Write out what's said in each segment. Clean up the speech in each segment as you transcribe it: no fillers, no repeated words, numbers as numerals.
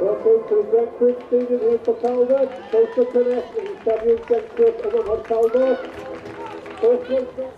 Okay, so Brentford Stadium here for Talbot. Coastal Connect and Samuel Brentford over for Talbot. First one.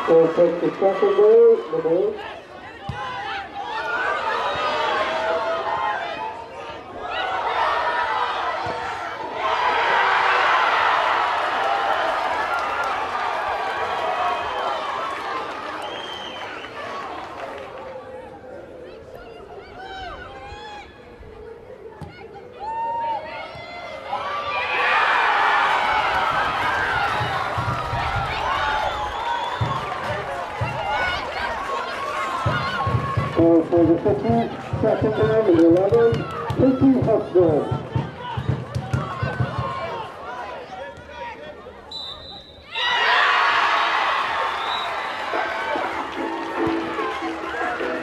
We'll take the second ball, the ball. For the 50, second down, and 11, 50 Husband.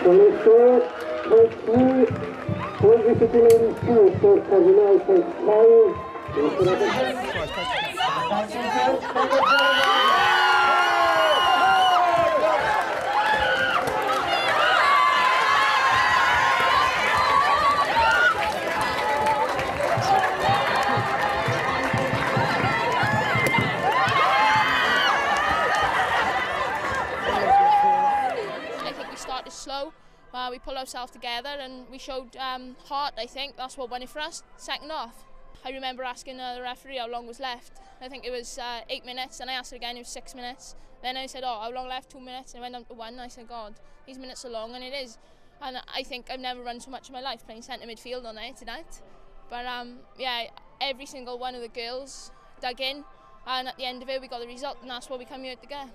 So we start, take 2, 20 ladies 2, so 49 takes 5. Slow, we pulled ourselves together and we showed heart. I think that's what won it for us. Second half, I remember asking the referee how long was left. I think it was 8 minutes, and I asked it again, it was 6 minutes. Then I said, oh, how long left? 2 minutes, and I went down to 1, and I said, God, these minutes are long, and it is. And I think I've never run so much in my life playing centre midfield on there tonight. But yeah, every single one of the girls dug in, and at the end of it we got the result, and that's what we come here to get.